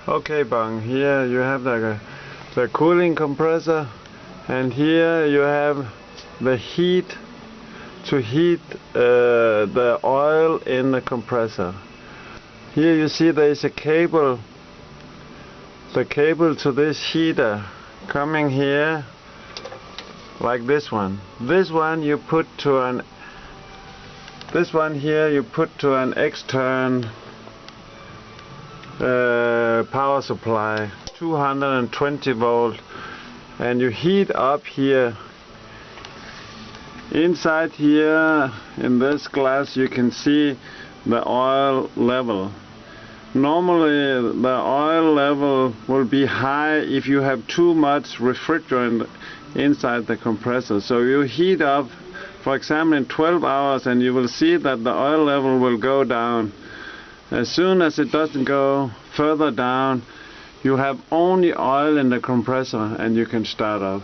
Okay, Bang, here you have the cooling compressor, and here you have the heat to heat the oil in the compressor. Here you see there is a cable, the cable to this heater coming here like this one. This one you put to an external power supply, 220 volt, and you heat up here. Inside here in this glass you can see the oil level. Normally the oil level will be high if you have too much refrigerant inside the compressor. So you heat up, for example, in 12 hours, and you will see that the oil level will go down. As soon as it doesn't go further down, you have only oil in the compressor and you can start up.